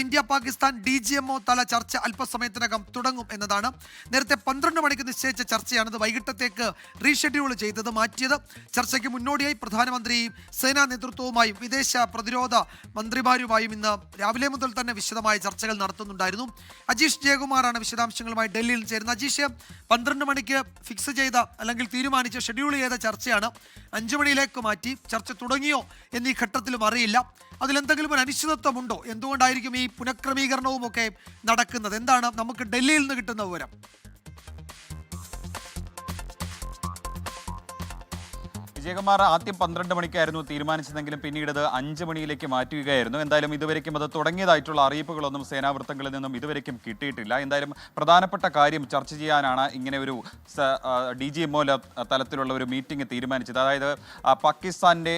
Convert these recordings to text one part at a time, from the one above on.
India Pakistan DGMO തല ചർച്ച അല്പസമയത്തിനകം തുടങ്ങും എന്നതാണ്. നേരത്തെ 12 മണിക്ക് നിശ്ചയിച്ച ചർച്ചയാണത് വൈകിട്ടത്തേക്ക് റീഷെഡ്യൂൾ ചെയ്തത്, മാറ്റിയത്. ചർച്ചയ്ക്ക് മുന്നോടിയായി പ്രധാനമന്ത്രി സേനാ നേതൃത്വവുമായും വിദേശ പ്രതിരോധ മന്ത്രിമാരുമായും ഇന്ന് രാവിലെ മുതൽ തന്നെ വിശദമായ ചർച്ചകൾ നടത്തുന്നുണ്ടായിരുന്നു. അജീഷ് ജയകുമാറാണ് വിശദാംശങ്ങളുമായി ഡൽഹിയിൽ ചേരുന്നത്. അജീഷ്, 12 മണിക്ക് ഫിക്സ് ചെയ്ത അല്ലെങ്കിൽ തീരുമാനിച്ച ഷെഡ്യൂൾ ചെയ്ത ചർച്ചയാണ് 5 മണിയിലേക്ക് മാറ്റി. ചർച്ച തുടങ്ങിയോ എന്നീ ഘട്ടത്തിലും അറിയില്ല. അതിലെന്തെങ്കിലും ഒരു അനിശ്ചിതത്വമുണ്ടോ? എന്തുകൊണ്ടായിരിക്കും ഈ പുനഃക്രമീകരണവും ഒക്കെ നടക്കുന്നത്? എന്താണ് നമുക്ക് ഡൽഹിയിൽ നിന്ന് കിട്ടുന്ന വിവരം? വിജയകുമാർ, ആദ്യം 12 മണിക്കായിരുന്നു തീരുമാനിച്ചതെങ്കിലും പിന്നീട് അത് 5 മണിയിലേക്ക് മാറ്റുകയായിരുന്നു. എന്തായാലും ഇതുവരെയ്ക്കും അത് തുടങ്ങിയതായിട്ടുള്ള അറിയിപ്പുകളൊന്നും സേനാവൃത്തങ്ങളിൽ നിന്നും ഇതുവരെയ്ക്കും കിട്ടിയിട്ടില്ല. എന്തായാലും പ്രധാനപ്പെട്ട കാര്യം ചർച്ച ചെയ്യാനാണ് ഇങ്ങനെ ഒരു DGMO തലത്തിലുള്ള ഒരു മീറ്റിംഗ് തീരുമാനിച്ചത്. അതായത് പാകിസ്ഥാൻ്റെ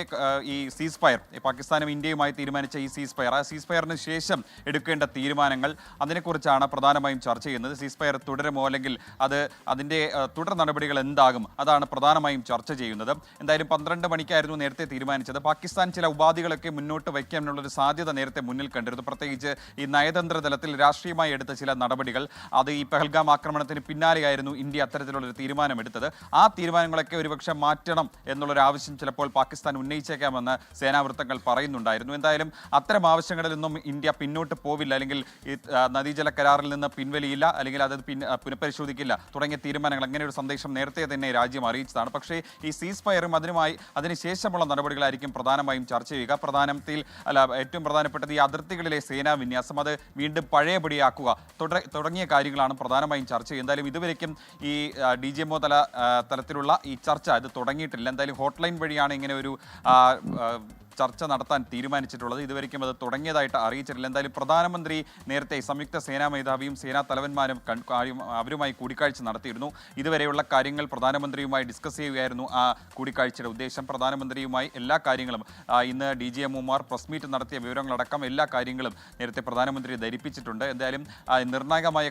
ഈ സീസ്ഫയർ, പാകിസ്ഥാനും ഇന്ത്യയുമായി തീരുമാനിച്ച ഈ സീസ്ഫയർ, ആ സീസ്ഫയറിന് ശേഷം എടുക്കേണ്ട തീരുമാനങ്ങൾ, അതിനെക്കുറിച്ചാണ് പ്രധാനമായും ചർച്ച ചെയ്യുന്നത്. സീസ്ഫയർ തുടരുമോ അല്ലെങ്കിൽ അതിൻ്റെ തുടർ നടപടികൾ എന്താകും, അതാണ് പ്രധാനമായും ചർച്ച ചെയ്യുന്നത്. എന്തായാലും 12 മണിക്കായിരുന്നു നേരത്തെ തീരുമാനിച്ചത്. പാകിസ്ഥാൻ ചില ഉപാധികളൊക്കെ മുന്നോട്ട് വയ്ക്കാനുള്ളൊരു സാധ്യത നേരത്തെ മുന്നിൽ കണ്ടിരുന്നു. പ്രത്യേകിച്ച് ഈ നയതന്ത്ര തലത്തിൽ രാഷ്ട്രീയമായി എടുത്ത ചില നടപടികൾ, അത് ഈ പെഹൽഗാം ആക്രമണത്തിന് പിന്നാലെയായിരുന്നു ഇന്ത്യ അത്തരത്തിലുള്ളൊരു തീരുമാനമെടുത്തത്. ആ തീരുമാനങ്ങളൊക്കെ ഒരുപക്ഷെ മാറ്റണം എന്നുള്ളൊരു ആവശ്യം ചിലപ്പോൾ പാകിസ്ഥാൻ ഉന്നയിച്ചേക്കാമെന്ന് സേനാവൃത്തങ്ങൾ പറയുന്നുണ്ടായിരുന്നു. എന്തായാലും അത്തരം ആവശ്യങ്ങളിലൊന്നും ഇന്ത്യ പിന്നോട്ട് പോവില്ല, അല്ലെങ്കിൽ ഈ നദീജല കരാറിൽ നിന്ന് പിൻവലിയില്ല, അല്ലെങ്കിൽ അത് പുനഃപരിശോധിക്കില്ല തുടങ്ങിയ തീരുമാനങ്ങൾ, അങ്ങനെ ഒരു സന്ദേശം നേരത്തെ തന്നെ രാജ്യം അറിയിച്ചതാണ്. പക്ഷേ ഈ സീസ് ഫയറും അതിനുശേഷമുള്ള നടപടികളായിരിക്കും പ്രധാനമായും ചർച്ച ചെയ്യുക. ഏറ്റവും പ്രധാനപ്പെട്ടത് ഈ അതിർത്തികളിലെ സേനാ വിന്യാസം, അത് വീണ്ടും പഴയപടിയാക്കുക തുടങ്ങിയ കാര്യങ്ങളാണ് പ്രധാനമായും ചർച്ച ചെയ്യുക. എന്തായാലും ഇതുവരെയ്ക്കും ഈ DGMO തലത്തിലുള്ള ഈ ചർച്ച ഇത് തുടങ്ങിയിട്ടില്ല. എന്തായാലും ഹോട്ട്ലൈൻ വഴിയാണ് ഇങ്ങനെ ഒരു ചർച്ച നടത്താൻ തീരുമാനിച്ചിട്ടുള്ളത്. ഇതുവരെയ്ക്കും അത് തുടങ്ങിയതായിട്ട് അറിയിച്ചിട്ടില്ല. എന്തായാലും പ്രധാനമന്ത്രി നേരത്തെ സംയുക്ത സേനാ മേധാവിയും സേനാ തലവന്മാരും അവരുമായി കൂടിക്കാഴ്ച നടത്തിയിരുന്നു. ഇതുവരെയുള്ള കാര്യങ്ങൾ പ്രധാനമന്ത്രിയുമായി ഡിസ്കസ് ചെയ്യുകയായിരുന്നു ആ കൂടിക്കാഴ്ചയുടെ ഉദ്ദേശം. പ്രധാനമന്ത്രിയുമായി എല്ലാ കാര്യങ്ങളും ഇന്ന് DGMOമാർ പ്രസ് മീറ്റ് നടത്തിയ വിവരങ്ങളടക്കം എല്ലാ കാര്യങ്ങളും നേരത്തെ പ്രധാനമന്ത്രി ധരിപ്പിച്ചിട്ടുണ്ട്. എന്തായാലും നിർണായകമായ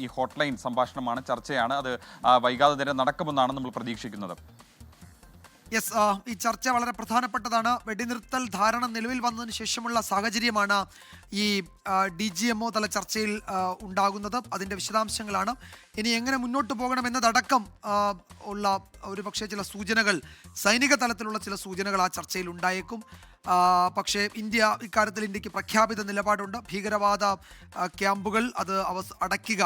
ഈ ഹോട്ട്ലൈൻ സംഭാഷണമാണ്, ചർച്ചയാണ്. അത് വൈകാതെ തന്നെ നടക്കുമെന്നാണ് നമ്മൾ പ്രതീക്ഷിക്കുന്നത്. യെസ്, ഈ ചർച്ച വളരെ പ്രധാനപ്പെട്ടതാണ്. വെടിനിർത്തൽ ധാരണ നിലവിൽ വന്നതിന് ശേഷമുള്ള സാഹചര്യമാണ് ഈ DGMO തല ചർച്ചയിൽ ഉണ്ടാകുന്നത്. അതിൻ്റെ വിശദാംശങ്ങളാണ്. ഇനി എങ്ങനെ മുന്നോട്ട് പോകണം എന്നതടക്കം ഉള്ള ഒരു പക്ഷേ ചില സൂചനകൾ, സൈനിക തലത്തിലുള്ള ചില സൂചനകൾ ആ ചർച്ചയിൽ ഉണ്ടായേക്കും. പക്ഷേ ഇക്കാര്യത്തിൽ ഇന്ത്യക്ക് പ്രഖ്യാപിത നിലപാടുണ്ട്. ഭീകരവാദ ക്യാമ്പുകൾ അത് അടയ്ക്കുക,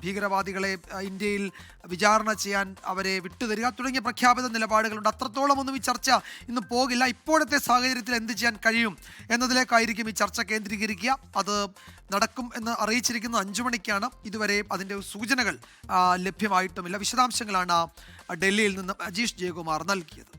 ഭീകരവാദികളെ ഇന്ത്യയിൽ വിചാരണ ചെയ്യാൻ അവരെ വിട്ടുതരിക തുടങ്ങിയ പ്രഖ്യാപിത നിലപാടുകളുണ്ട്. അത്രത്തോളം ഒന്നും ഈ ചർച്ച ഇന്ന് പോകില്ല. ഇപ്പോഴത്തെ സാഹചര്യത്തിൽ എന്ത് ചെയ്യാൻ കഴിയും എന്നതിലേക്കായിരിക്കും ഈ ചർച്ച കേന്ദ്രീകരിക്കുക. അത് നടക്കും എന്ന് അറിയിച്ചിരിക്കുന്നത് 5 മണിക്കാണ്. ഇതുവരെ അതിൻ്റെ സൂചനകൾ ലഭ്യമായിട്ടുമില്ല. വിശദാംശങ്ങളാണ് ഡൽഹിയിൽ നിന്ന് അജീഷ് ജയകുമാർ നൽകിയത്.